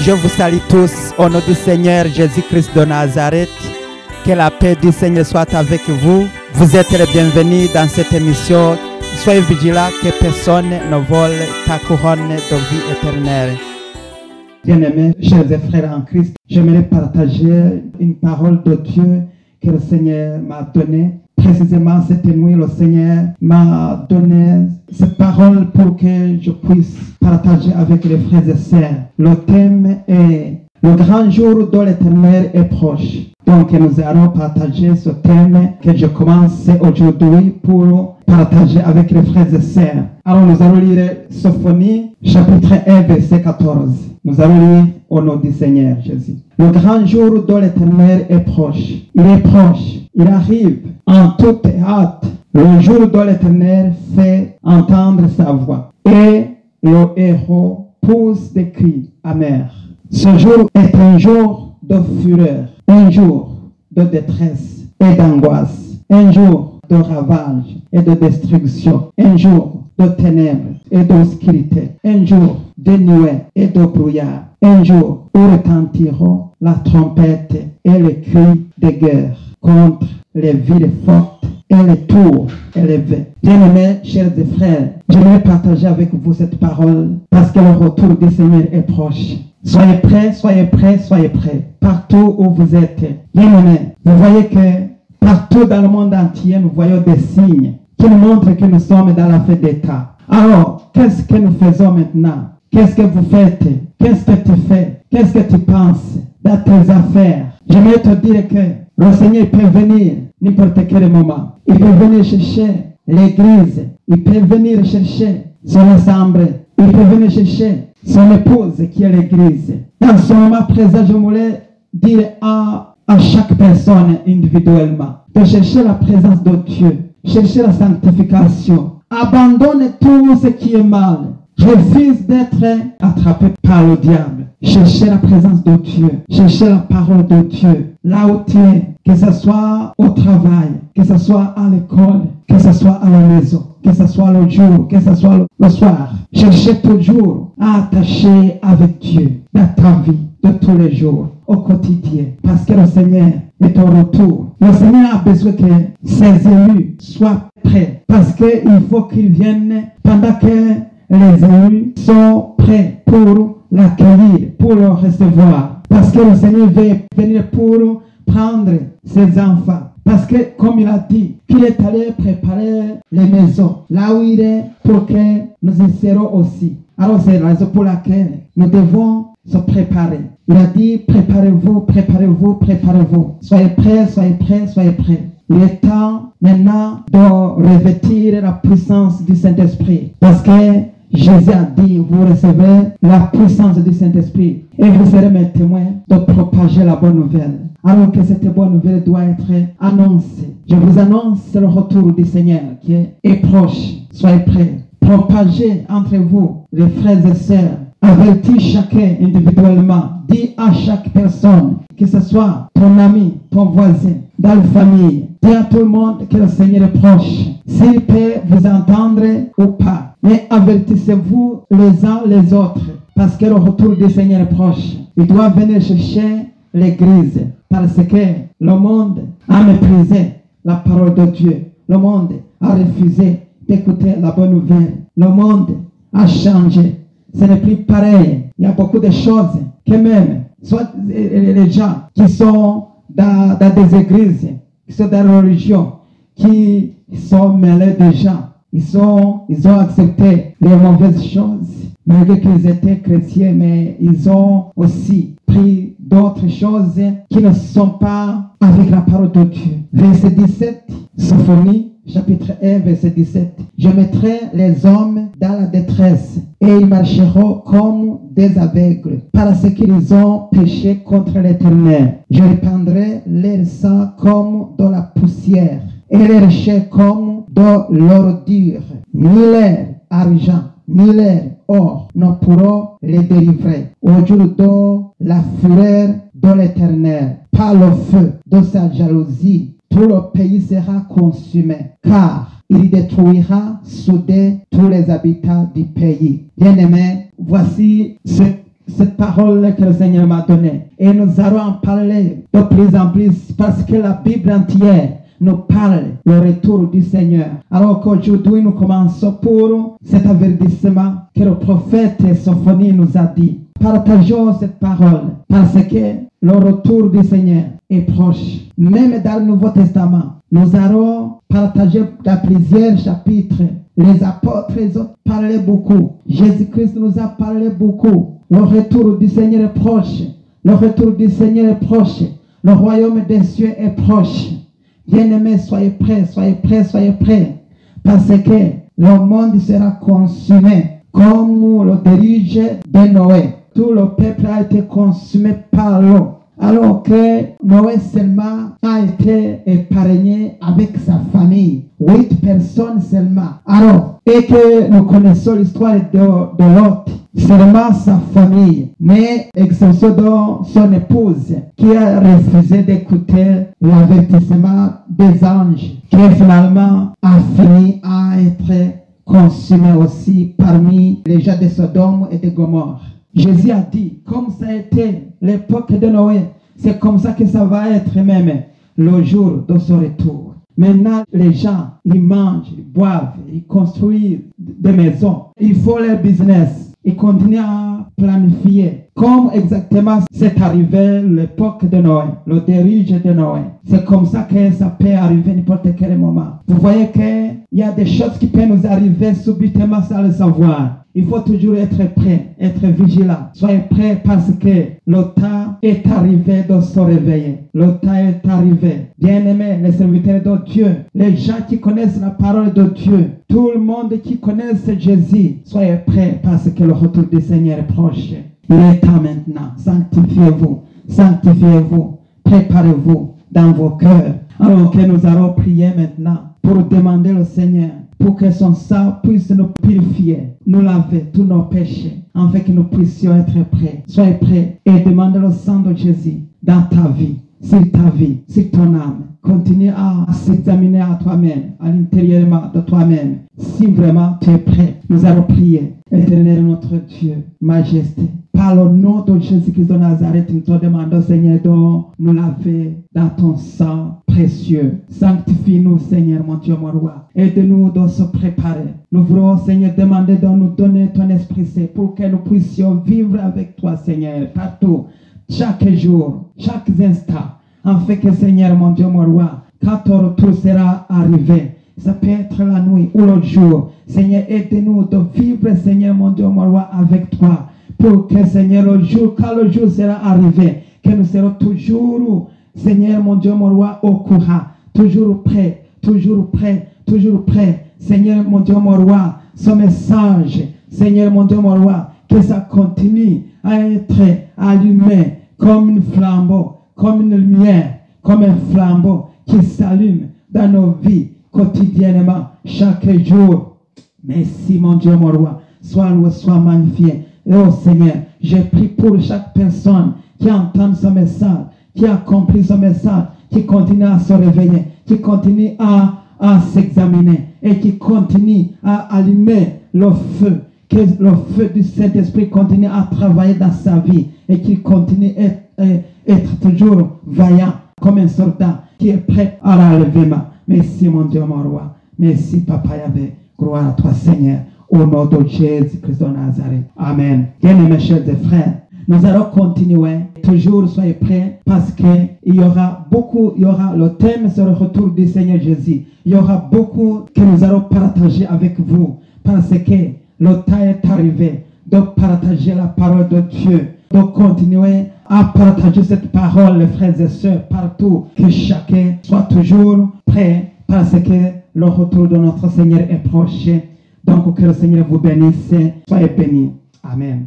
Je vous salue tous au nom du Seigneur Jésus-Christ de Nazareth. Que la paix du Seigneur soit avec vous. Vous êtes les bienvenus dans cette émission. Soyez vigilants que personne ne vole ta couronne de vie éternelle. Bien-aimés, chers et frères en Christ, j'aimerais partager une parole de Dieu que le Seigneur m'a donnée. Précisément cette nuit, le Seigneur m'a donné cette parole pour que je puisse partager avec les frères et sœurs. Le thème est « Le grand jour de l'Éternel est proche ». Donc nous allons partager ce thème que je commence aujourd'hui pour partager avec les frères et sœurs. Alors nous allons lire Sophonie, chapitre 1, verset 14. Nous allons lire au nom du Seigneur Jésus. Le grand jour de l'Éternel est proche. Il est proche. Il arrive en toute hâte. Le jour de l'Éternel fait entendre sa voix. Et le héros pousse des cris amers. Ce jour est un jour de fureur, un jour de détresse et d'angoisse, un jour de ravage et de destruction, un jour de ténèbres et d'obscurité, un jour de nuée et de brouillard, un jour où retentiront la trompette et les cris de guerre contre les villes fortes et les tours élevées. Bien-aimés, chers et frères, j'aimerais partager avec vous cette parole parce que le retour du Seigneur est proche. Soyez prêts, soyez prêts, soyez prêts. Partout où vous êtes. Bien-aimés, vous voyez que partout dans le monde entier, nous voyons des signes qui nous montrent que nous sommes dans la fête d'État. Alors, qu'est-ce que nous faisons maintenant? Qu'est-ce que vous faites? Qu'est-ce que tu fais? Qu'est-ce que tu penses dans tes affaires? J'aimerais te dire que le Seigneur peut venir n'importe quel moment. Il peut venir chercher l'église. Il peut venir chercher son assemblée. Il peut venir chercher son épouse qui est l'église. Dans ce moment présent, je voulais dire à chaque personne individuellement de chercher la présence de Dieu, chercher la sanctification. Abandonne tout ce qui est mal. Refuse d'être attrapé par le diable. Cherchez la présence de Dieu. Cherchez la parole de Dieu. Là où tu es, que ce soit au travail, que ce soit à l'école, que ce soit à la maison, que ce soit le jour, que ce soit le soir. Cherchez toujours à attacher avec Dieu dans ta vie de tous les jours, au quotidien. Parce que le Seigneur est au retour. Le Seigneur a besoin que ses élus soient prêts. Parce qu'il faut qu'ils viennent pendant que les élus sont prêts pour l'accueillir, pour le recevoir. Parce que le Seigneur veut venir pour prendre ses enfants. Parce que, comme il a dit, qu'il est allé préparer les maisons, là où il est, pour que nous y serons aussi. Alors c'est la raison pour laquelle nous devons se préparer. Il a dit, préparez-vous, préparez-vous, préparez-vous. Soyez prêts, soyez prêts, soyez prêts. Il est temps maintenant de revêtir la puissance du Saint-Esprit. Parce que Jésus a dit, vous recevez la puissance du Saint-Esprit et vous serez mes témoins de propager la bonne nouvelle. Alors que cette bonne nouvelle doit être annoncée. Je vous annonce le retour du Seigneur qui est proche. Soyez prêts. Propagez entre vous, les frères et sœurs. Avertis chacun individuellement. Dis à chaque personne, que ce soit ton ami, ton voisin, dans la famille. Dis à tout le monde que le Seigneur est proche. S'il peut vous entendre ou pas. Mais avertissez-vous les uns les autres. Parce que le retour du Seigneur est proche. Il doit venir chercher l'église. Parce que le monde a méprisé la parole de Dieu. Le monde a refusé d'écouter la bonne nouvelle. Le monde a changé. Ce n'est plus pareil. Il y a beaucoup de choses que même, soit les gens qui sont dans des églises, qui sont dans la religion, qui sont mêlés de gens. Ils ont accepté les mauvaises choses, malgré qu'ils étaient chrétiens, mais ils ont aussi pris d'autres choses qui ne sont pas avec la parole de Dieu. Verset 17, Sophonie, chapitre 1, verset 17. Je mettrai les hommes dans la détresse et ils marcheront comme des aveugles parce qu'ils ont péché contre l'Éternel. Je répandrai leur sang comme de la poussière et leur chair comme de l'ordure. Ni leur argent, ni leur or ne pourront les délivrer au jour de la fureur de l'Éternel. Par le feu de sa jalousie, tout le pays sera consumé, car il détruira soudain tous les habitants du pays. Bien-aimés, voici ce cette parole que le Seigneur m'a donnée. Et nous allons en parler de plus en plus parce que la Bible entière nous parle le retour du Seigneur. Alors qu'aujourd'hui nous commençons pour cet avertissement que le prophète Sophonie nous a dit. Partageons cette parole parce que le retour du Seigneur est proche. Même dans le Nouveau Testament, nous allons partager dans plusieurs chapitres. Les apôtres ils ont parlé beaucoup. Jésus-Christ nous a parlé beaucoup. Le retour du Seigneur est proche. Le retour du Seigneur est proche. Le royaume des cieux est proche. Bien-aimés, soyez prêts, soyez prêts, soyez prêts. Parce que le monde sera consumé comme le dirige de Noé. Tout le peuple a été consumé par l'eau. Alors que Noé seulement a été épargné avec sa famille. 8 personnes seulement. Alors, et que nous connaissons l'histoire de Lot. Seulement sa famille. Mais exception de son épouse qui a refusé d'écouter l'avertissement des anges. Qui finalement a fini à être consumé aussi parmi les gens de Sodome et de Gomorrhe. Jésus a dit, comme ça a été l'époque de Noé, c'est comme ça que ça va être même le jour de son retour. Maintenant, les gens, ils mangent, ils boivent, ils construisent des maisons. Ils font leur business. Ils continuent à planifier. Comme exactement c'est arrivé l'époque de Noé, le dirige de Noé. C'est comme ça que ça peut arriver n'importe quel moment. Vous voyez qu'il y a des choses qui peuvent nous arriver subitement sans le savoir. Il faut toujours être prêt, être vigilant. Soyez prêts parce que le temps est arrivé de se réveiller. Le temps est arrivé. Bien-aimés, les serviteurs de Dieu, les gens qui connaissent la parole de Dieu, tout le monde qui connaît Jésus, soyez prêts parce que le retour du Seigneur est proche. Il est temps maintenant. Sanctifiez-vous, sanctifiez-vous, préparez-vous dans vos cœurs. Alors que nous allons prier maintenant pour demander au Seigneur pour que son sang puisse nous purifier, nous laver tous nos péchés, afin que nous puissions être prêts. Soyez prêts et demandez le sang de Jésus dans ta vie, sur ton âme. Continue à s'examiner à toi-même, à l'intérieur de toi-même. Si vraiment tu es prêt, nous allons prier. Éternel notre Dieu, majesté, par le nom de Jésus-Christ de Nazareth, nous te demandons, Seigneur, de nous laver dans ton sang précieux. Sanctifie-nous, Seigneur, mon Dieu, mon roi. Aide-nous de se préparer. Nous voulons, Seigneur, demander de nous donner ton Esprit Saint pour que nous puissions vivre avec toi, Seigneur, partout, chaque jour, chaque instant. Afin que, Seigneur, mon Dieu, mon roi, quand ton retour sera arrivé, ça peut être la nuit ou le jour. Seigneur, aide-nous de vivre, Seigneur, mon Dieu, mon roi, avec toi. Pour que, Seigneur, quand le jour sera arrivé, que nous serons toujours, Seigneur, mon Dieu, mon roi, au courant. Toujours prêt, toujours prêt, toujours prêt. Seigneur, mon Dieu, mon roi, ce message, Seigneur, mon Dieu, mon roi, que ça continue à être allumé comme une flambeau, comme une lumière, comme un flambeau qui s'allume dans nos vies quotidiennement, chaque jour. Merci, mon Dieu, mon roi. Sois loué, sois magnifié. Et oh Seigneur, je prie pour chaque personne qui entend ce message, qui a compris ce message, qui continue à se réveiller, qui continue à s'examiner et qui continue à allumer le feu. Que le feu du Saint-Esprit continue à travailler dans sa vie et qu'il continue à être toujours vaillant comme un soldat qui est prêt à l'enlèvement. Merci mon Dieu, mon roi. Merci Papa Yahvé. Gloire à toi Seigneur. Au nom de Jésus-Christ de Nazareth. Amen. Bien-aimés chers et frères, nous allons continuer. Toujours soyez prêts parce qu'il y aura beaucoup, le thème sur le retour du Seigneur Jésus. Il y aura beaucoup que nous allons partager avec vous parce que le temps est arrivé de partager la parole de Dieu, de continuer à partager cette parole, les frères et sœurs, partout, que chacun soit toujours prêt parce que le retour de notre Seigneur est proche. Donc que le Seigneur vous bénisse. Soyez bénis. Amen.